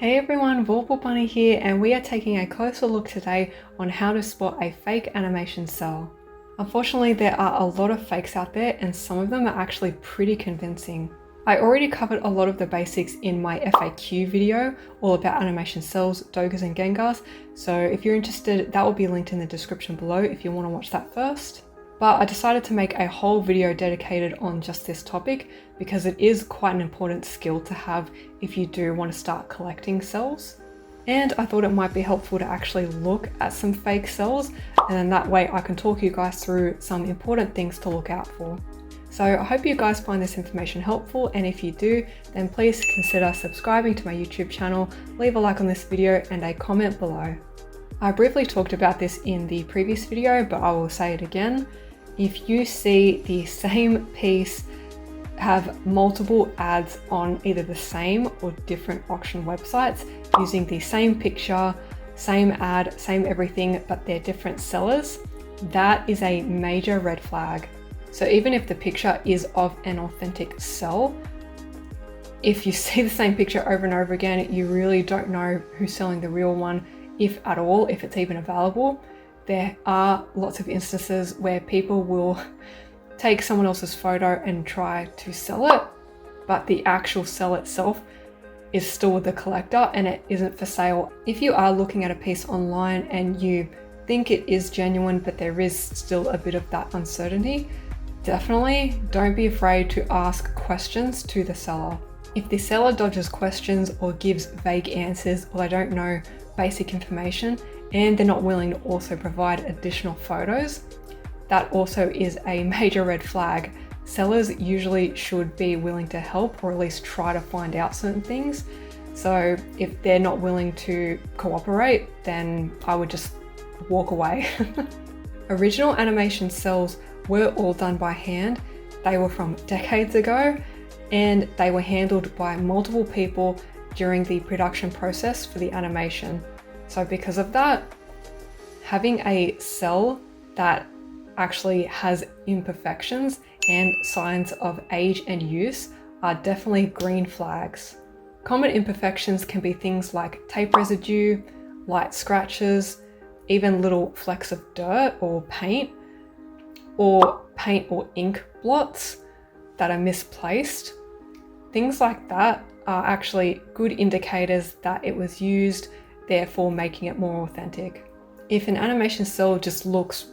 Hey everyone, Vorpal Bunni here, and we are taking a closer look today on how to spot a fake animation cel. Unfortunately, there are a lot of fakes out there and some of them are actually pretty convincing. I already covered a lot of the basics in my FAQ video all about animation cels, dougas and gengas, so if you're interested, that will be linked in the description below if you want to watch that first. But I decided to make a whole video dedicated on just this topic because it is quite an important skill to have if you do want to start collecting cels. And I thought it might be helpful to actually look at some fake cels, and then that way I can talk you guys through some important things to look out for. So I hope you guys find this information helpful, and if you do, then please consider subscribing to my YouTube channel, leave a like on this video and a comment below. I briefly talked about this in the previous video, but I will say it again. If you see the same piece have multiple ads on either the same or different auction websites using the same picture, same ad, same everything, but they're different sellers, that is a major red flag. So even if the picture is of an authentic cel, if you see the same picture over and over again, you really don't know who's selling the real one, if at all, if it's even available. There are lots of instances where people will take someone else's photo and try to sell it, but the actual cel itself is still with the collector and it isn't for sale. If you are looking at a piece online and you think it is genuine, but there is still a bit of that uncertainty, definitely don't be afraid to ask questions to the seller. If the seller dodges questions or gives vague answers or they don't know basic information, and they're not willing to also provide additional photos, that also is a major red flag. Sellers usually should be willing to help or at least try to find out certain things. So if they're not willing to cooperate, then I would just walk away. Original animation cels were all done by hand. They were from decades ago and they were handled by multiple people during the production process for the animation. So because of that, having a cel that actually has imperfections and signs of age and use are definitely green flags. Common imperfections can be things like tape residue, light scratches, even little flecks of dirt or paint or ink blots that are misplaced. Things like that are actually good indicators that it was used, therefore making it more authentic. If an animation cel just looks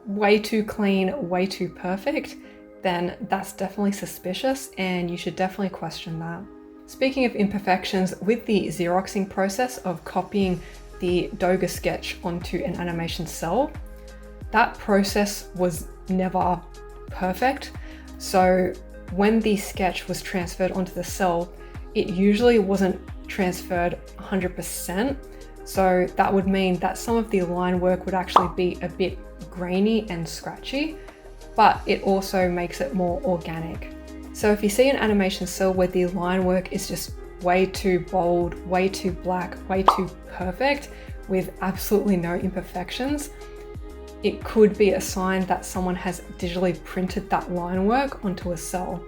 way too clean, way too perfect, then that's definitely suspicious and you should definitely question that. Speaking of imperfections, with the Xeroxing process of copying the Douga sketch onto an animation cel, that process was never perfect. So when the sketch was transferred onto the cel, it usually wasn't transferred 100%. So that would mean that some of the line work would actually be a bit grainy and scratchy, but it also makes it more organic. So if you see an animation cel where the line work is just way too bold, way too black, way too perfect with absolutely no imperfections, it could be a sign that someone has digitally printed that line work onto a cel.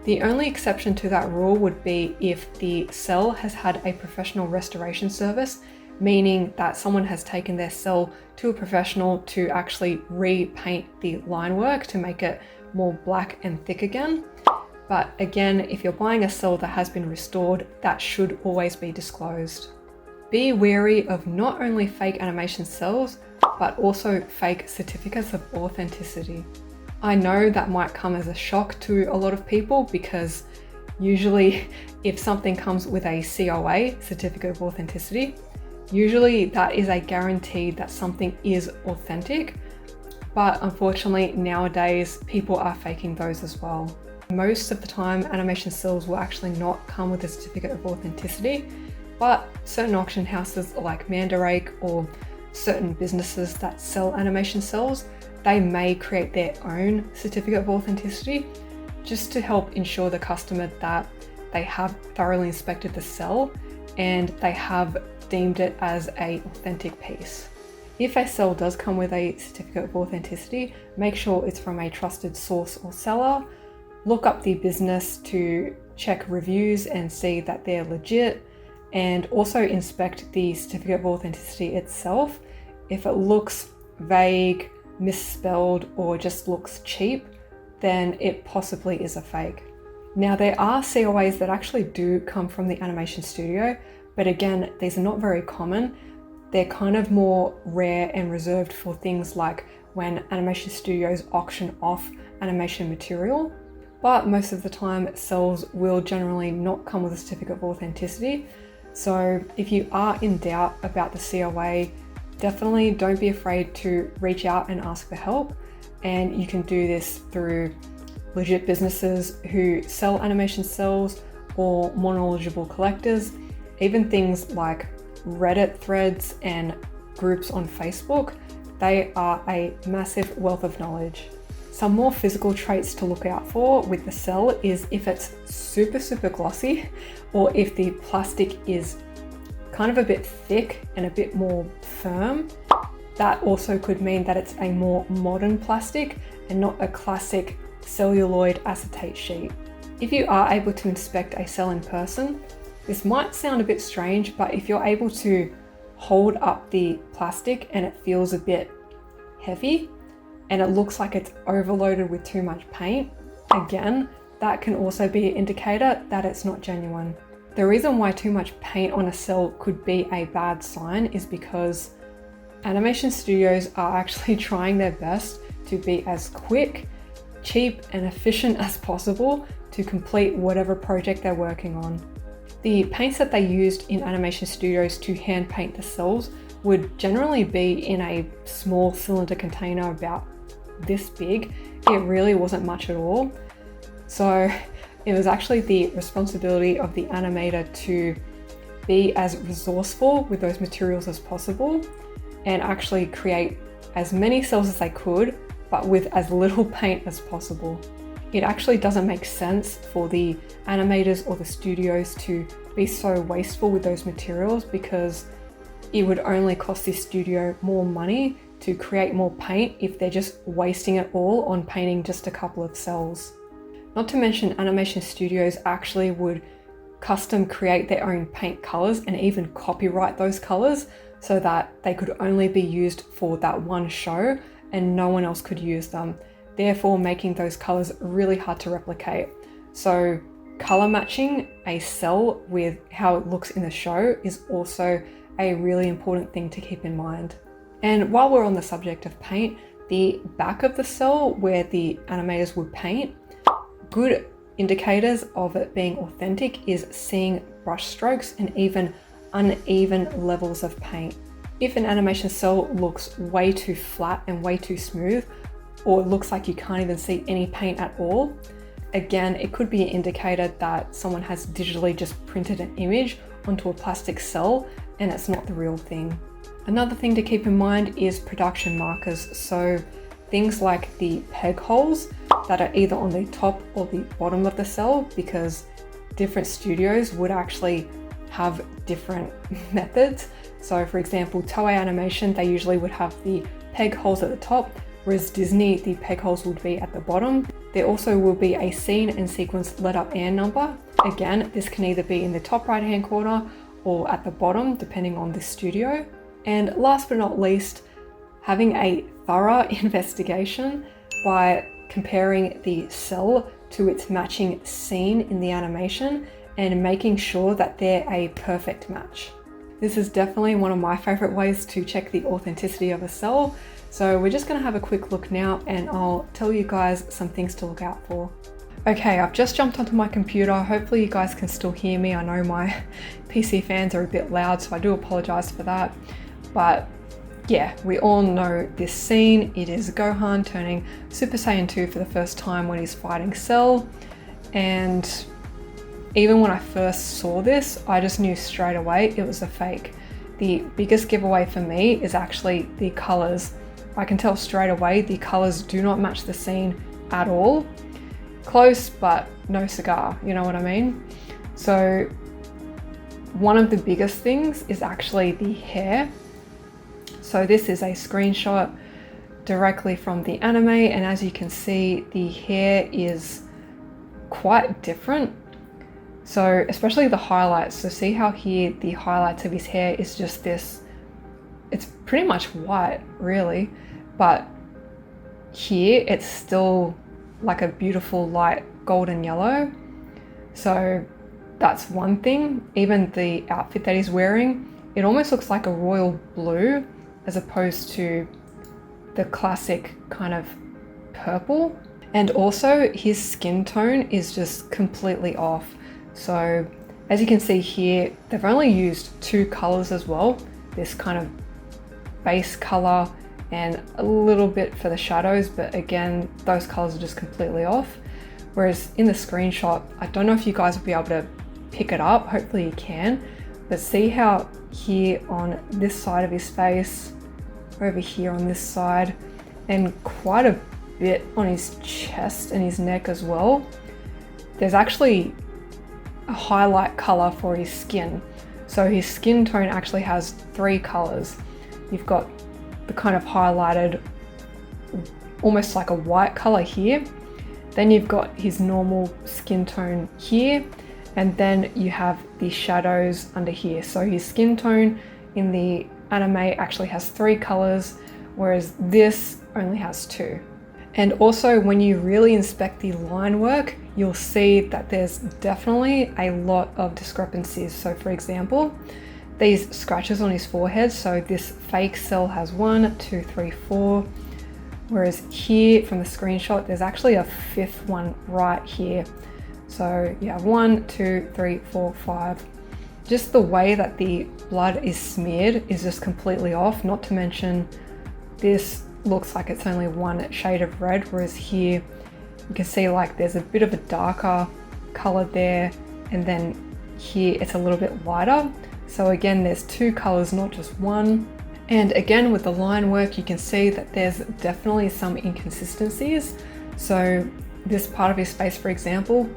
The only exception to that rule would be if the cel has had a professional restoration service, meaning that someone has taken their cel to a professional to actually repaint the line work to make it more black and thick again. But again, if you're buying a cel that has been restored, that should always be disclosed. Be wary of not only fake animation cels, but also fake certificates of authenticity. I know that might come as a shock to a lot of people because usually if something comes with a COA, certificate of authenticity, usually that is a guarantee that something is authentic, but unfortunately nowadays people are faking those as well. Most of the time animation cels will actually not come with a certificate of authenticity, but certain auction houses like Mandarake or certain businesses that sell animation cels, they may create their own certificate of authenticity just to help ensure the customer that they have thoroughly inspected the cel and they have deemed it as an authentic piece. If a cel does come with a certificate of authenticity, make sure it's from a trusted source or seller. Look up the business to check reviews and see that they're legit, and also inspect the certificate of authenticity itself. If it looks vague, misspelled, or just looks cheap, then it possibly is a fake. Now, there are COAs that actually do come from the animation studio, but again, these are not very common. They're kind of more rare and reserved for things like when animation studios auction off animation material. But most of the time, Cels will generally not come with a certificate of authenticity. So if you are in doubt about the COA, definitely don't be afraid to reach out and ask for help. And you can do this through legit businesses who sell animation cells or more knowledgeable collectors, even things like Reddit threads and groups on Facebook. They are a massive wealth of knowledge. Some more physical traits to look out for with the Cel is if it's super glossy, or if the plastic is kind of a bit thick and a bit more firm. That also could mean that it's a more modern plastic and not a classic celluloid acetate sheet. If you are able to inspect a Cel in person, this might sound a bit strange, but if you're able to hold up the plastic and it feels a bit heavy and it looks like it's overloaded with too much paint, again, that can also be an indicator that it's not genuine. The reason why too much paint on a Cel could be a bad sign is because animation studios are actually trying their best to be as quick, cheap, and efficient as possible to complete whatever project they're working on. The paints that they used in animation studios to hand paint the Cels would generally be in a small cylinder container about this big. It really wasn't much at all. So it was actually the responsibility of the animator to be as resourceful with those materials as possible and actually create as many Cels as they could, but with as little paint as possible. It actually doesn't make sense for the animators or the studios to be so wasteful with those materials, because it would only cost the studio more money to create more paint if they're just wasting it all on painting just a couple of Cels. Not to mention, animation studios actually would custom create their own paint colors and even copyright those colors so that they could only be used for that one show and no one else could use them, therefore making those colors really hard to replicate. So color matching a Cel with how it looks in the show is also a really important thing to keep in mind. And while we're on the subject of paint, the back of the Cel where the animators would paint, good indicators of it being authentic is seeing brush strokes and even uneven levels of paint. If an animation Cel looks way too flat and way too smooth, or looks like you can't even see any paint at all, again, it could be an indicator that someone has digitally just printed an image onto a plastic Cel and it's not the real thing. Another thing to keep in mind is production markers. So things like the peg holes that are either on the top or the bottom of the Cel, because different studios would actually have different methods. So for example, Toei Animation, they usually would have the peg holes at the top, whereas Disney, the peg holes would be at the bottom. There also will be a scene and sequence let up and number. Again, this can either be in the top right hand corner or at the bottom, depending on the studio. And last but not least, having a thorough investigation by comparing the Cel to its matching scene in the animation and making sure that they're a perfect match. This is definitely one of my favorite ways to check the authenticity of a Cel. So we're just gonna have a quick look now and I'll tell you guys some things to look out for. Okay, I've just jumped onto my computer. Hopefully you guys can still hear me. I know my PC fans are a bit loud, so I do apologize for that. But yeah, we all know this scene. It is Gohan turning Super Saiyan 2 for the first time when he's fighting Cel. And even when I first saw this, I just knew straight away it was a fake. The biggest giveaway for me is actually the colors. I can tell straight away the colors do not match the scene at all. Close, but no cigar, you know what I mean? So one of the biggest things is actually the hair. So this is a screenshot directly from the anime, and as you can see, the hair is quite different. So especially the highlights, so see how here the highlights of his hair is just this, it's pretty much white really, but here it's still like a beautiful light golden yellow. So that's one thing. Even the outfit that he's wearing, it almost looks like a royal blue as opposed to the classic kind of purple. And also his skin tone is just completely off. So as you can see here, they've only used two colors as well. This kind of base color and a little bit for the shadows, but again, those colors are just completely off. Whereas in the screenshot, I don't know if you guys will be able to pick it up, hopefully you can, but see how here on this side of his face, over here on this side, and quite a bit on his chest and his neck as well, there's actually a highlight color for his skin. So his skin tone actually has three colors. You've got the kind of highlighted, almost like a white color here. Then you've got his normal skin tone here, and then you have the shadows under here. So his skin tone in the anime actually has three colors, whereas this only has two. And also when you really inspect the line work, you'll see that there's definitely a lot of discrepancies. So for example, these scratches on his forehead, so this fake Cel has 1, 2, 3, 4, whereas here from the screenshot, there's actually a fifth one right here. So you have 1, 2, 3, 4, 5. Just the way that the blood is smeared is just completely off, not to mention this looks like it's only one shade of red, whereas here you can see like there's a bit of a darker color there, and then here it's a little bit lighter. So again, there's two colors, not just one. And again, with the line work, you can see that there's definitely some inconsistencies. So this part of his face, for example,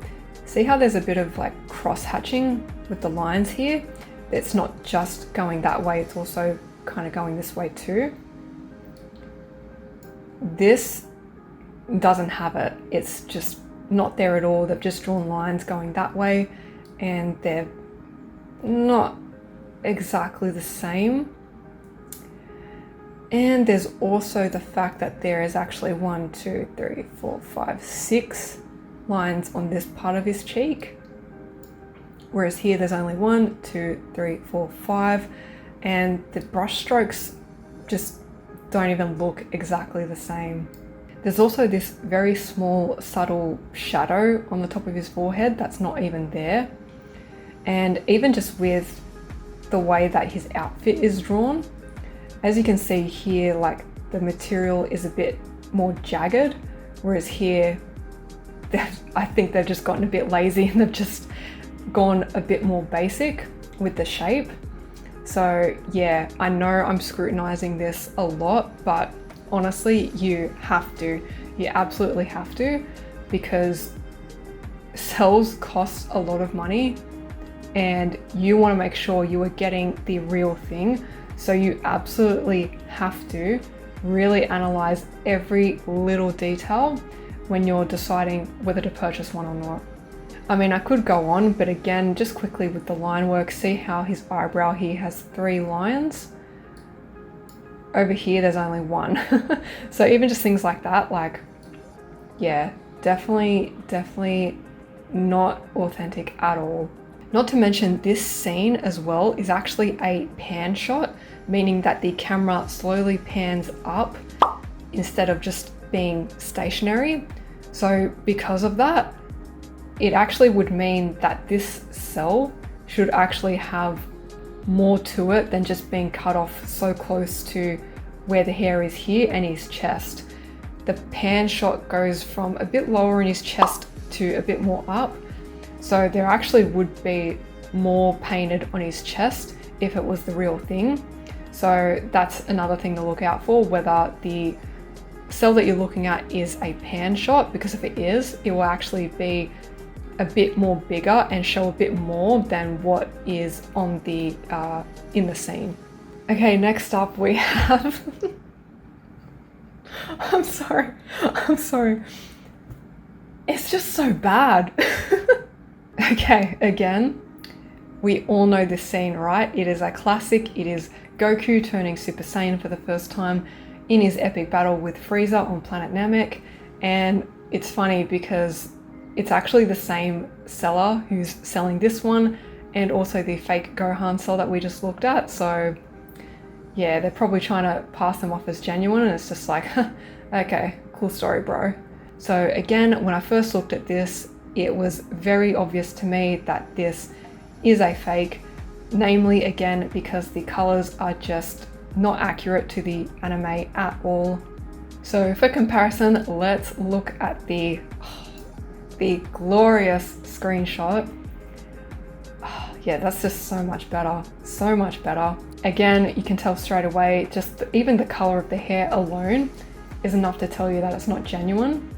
see how there's a bit of like cross hatching with the lines here? It's not just going that way, it's also kind of going this way too. This doesn't have it. It's just not there at all. They've just drawn lines going that way, and they're not exactly the same. And there's also the fact that there is actually 1, 2, 3, 4, 5, 6 lines on this part of his cheek, whereas here there's only 1, 2, 3, 4, 5, and the brush strokes just don't even look exactly the same. There's also this very small subtle shadow on the top of his forehead that's not even there. And even just with the way that his outfit is drawn, as you can see here, like the material is a bit more jagged, whereas here I think they've just gotten a bit lazy and they've just gone a bit more basic with the shape. So yeah, I know I'm scrutinizing this a lot, but honestly, you absolutely have to, because Cels cost a lot of money and you want to make sure you are getting the real thing. So you absolutely have to really analyze every little detail when you're deciding whether to purchase one or not. I mean, I could go on, but again, just quickly with the line work, see how his eyebrow here has 3 lines. Over here, there's only 1. So even just things like that, like, yeah, definitely not authentic at all. Not to mention this scene as well is actually a pan shot, meaning that the camera slowly pans up instead of just being stationary. So because of that, it actually would mean that this Cel should actually have more to it than just being cut off so close to where the hair is here and his chest. The pan shot goes from a bit lower in his chest to a bit more up. So there actually would be more painted on his chest if it was the real thing. So that's another thing to look out for, whether the Cel that you're looking at is a pan shot, because if it is, it will actually be a bit more bigger and show a bit more than what is on the in the scene. Okay, next up we have I'm sorry, it's just so bad. Okay, again, we all know this scene, right? It is a classic. It is Goku turning Super Saiyan for the first time in his epic battle with Frieza on planet Namek. And it's funny because it's actually the same seller who's selling this one and also the fake Gohan cell that we just looked at. So yeah, they're probably trying to pass them off as genuine, and it's just like, okay, cool story, bro. So again, when I first looked at this, it was very obvious to me that this is a fake, namely again because the colors are just not accurate to the anime at all. So for comparison, let's look at the glorious screenshot. Yeah, that's just so much better, so much better. Again, you can tell straight away, just even the color of the hair alone is enough to tell you that it's not genuine.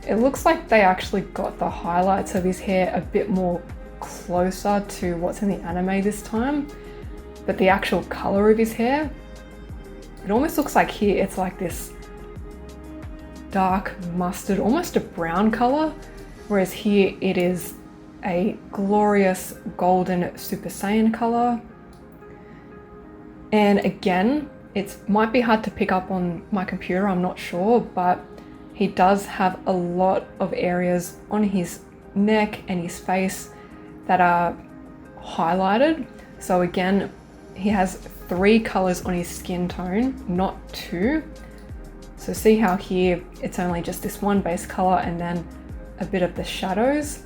It looks like they actually got the highlights of his hair a bit more closer to what's in the anime this time, but the actual color of his hair, it almost looks like here it's like this dark mustard, almost a brown color, whereas here it is a glorious golden Super Saiyan color. And again, it might be hard to pick up on my computer, I'm not sure, but he does have a lot of areas on his neck and his face that are highlighted. So again, he has 3 colors on his skin tone, not 2. So see how here it's only just this one base color and then a bit of the shadows.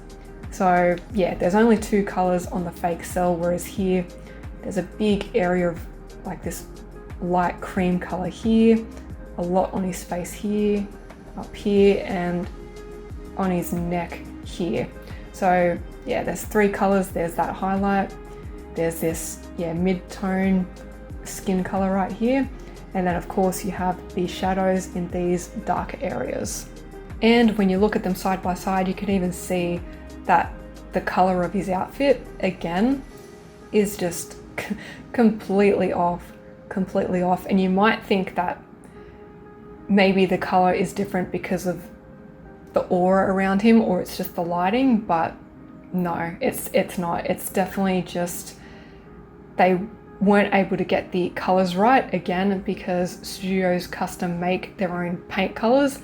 So yeah, there's only 2 colors on the fake Cel, whereas here there's a big area of like this light cream color here, a lot on his face here, up here, and on his neck here. So yeah, there's 3 colors. There's that highlight, there's this mid-tone skin color right here, and then of course you have the shadows in these darker areas. And when you look at them side by side, you can even see that the color of his outfit again is just completely off, and you might think that maybe the color is different because of the aura around him, or it's just the lighting, but no, it's not. It's definitely just they weren't able to get the colors right, again because studios custom make their own paint colors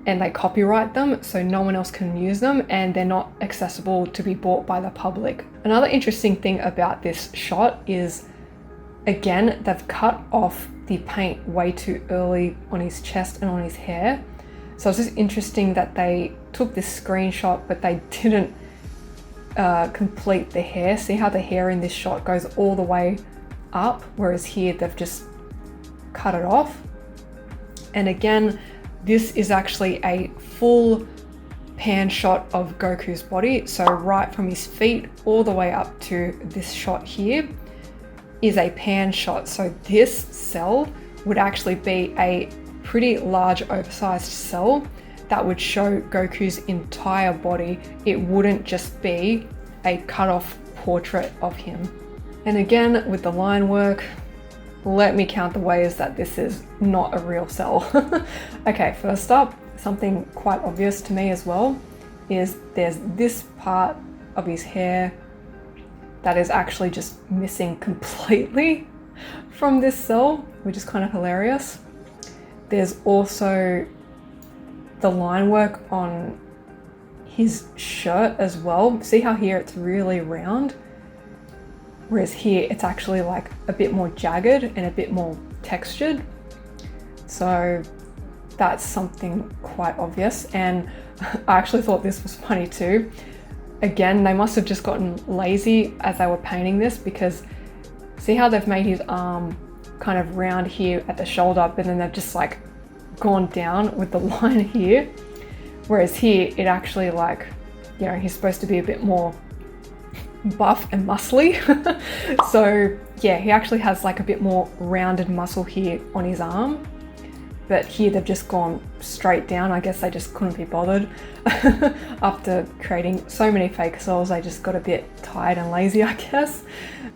and they copyright them, so no one else can use them, and they're not accessible to be bought by the public. Another interesting thing about this shot is, again, they've cut off the paint way too early on his chest and on his hair. So it's just interesting that they took this screenshot, but they didn't complete the hair. See how the hair in this shot goes all the way up, whereas here they've just cut it off. And again, this is actually a full pan shot of Goku's body. So right from his feet all the way up to this shot here is a pan shot. So this Cel would actually be a pretty large oversized Cel that would show Goku's entire body. It wouldn't just be a cut off portrait of him. And again, with the line work, let me count the ways that this is not a real Cel. Okay, first up, something quite obvious to me as well is there's this part of his hair that is actually just missing completely from this Cel, which is kind of hilarious. There's also the line work on his shirt as well. See how here it's really round, whereas here it's actually like a bit more jagged and a bit more textured. So that's something quite obvious. And I actually thought this was funny too. Again, they must have just gotten lazy as they were painting this, because see how they've made his arm kind of round here at the shoulder, but then they've just like gone down with the line here. Whereas here it actually, like, you know, he's supposed to be a bit more buff and muscly. So yeah, he actually has like a bit more rounded muscle here on his arm, but here they've just gone straight down. I guess they just couldn't be bothered. After creating so many fake Cels, they just got a bit tired and lazy, I guess.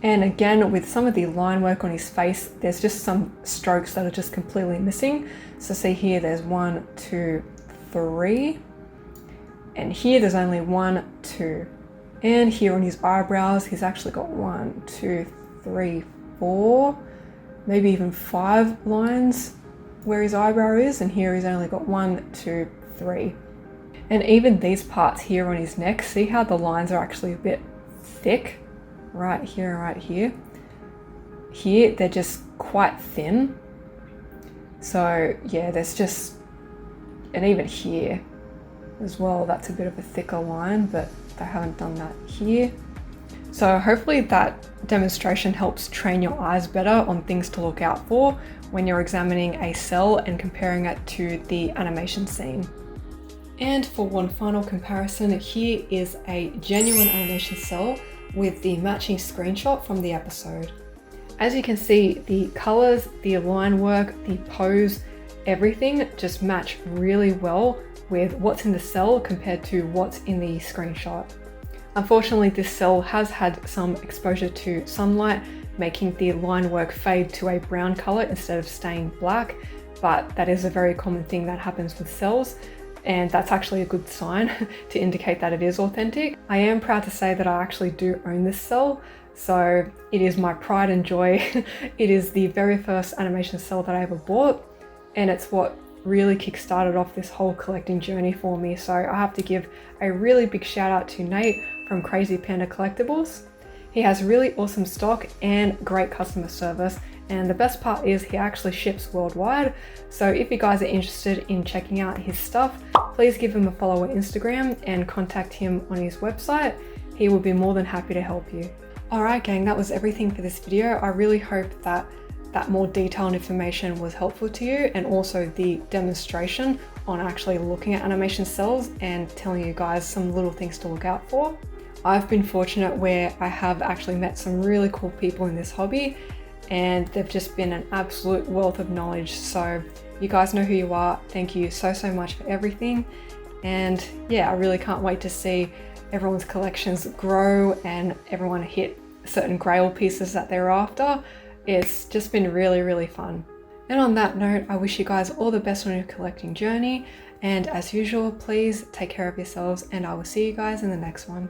And again, with some of the line work on his face, there's just some strokes that are just completely missing. So see here, there's 1, 2, 3. And here there's only 1, 2. And here on his eyebrows, he's actually got 1, 2, 3, 4, maybe even 5 lines where his eyebrow is. And here he's only got 1, 2, 3. And even these parts here on his neck, see how the lines are actually a bit thick? Right here and right here. Here, they're just quite thin. So yeah, there's just, and even here as well, that's a bit of a thicker line, but they haven't done that here. So hopefully that demonstration helps train your eyes better on things to look out for when you're examining a cell and comparing it to the animation scene. And for one final comparison, here is a genuine animation cell with the matching screenshot from the episode. As you can see, the colors, the line work, the pose, everything just match really well with what's in the cell compared to what's in the screenshot. Unfortunately, this cell has had some exposure to sunlight, making the line work fade to a brown color instead of staying black, but that is a very common thing that happens with cells, and that's actually a good sign to indicate that it is authentic. I am proud to say that I actually do own this cell, so it is my pride and joy. It is the very first animation cell that I ever bought, and it's what really kick-started off this whole collecting journey for me. So I have to give a really big shout out to Nate from Crazy Panda Collectibles. He has really awesome stock and great customer service, and the best part is he actually ships worldwide. So if you guys are interested in checking out his stuff, please give him a follow on Instagram and contact him on his website. He will be more than happy to help you. Alright gang, that was everything for this video. I really hope that more detailed information was helpful to you, and also the demonstration on actually looking at animation cells and telling you guys some little things to look out for. I've been fortunate where I have actually met some really cool people in this hobby, and they've just been an absolute wealth of knowledge. So you guys know who you are. Thank you so much for everything. And yeah, I really can't wait to see everyone's collections grow and everyone hit certain grail pieces that they're after. It's just been really fun. And on that note, I wish you guys all the best on your collecting journey. And as usual, please take care of yourselves, and I will see you guys in the next one.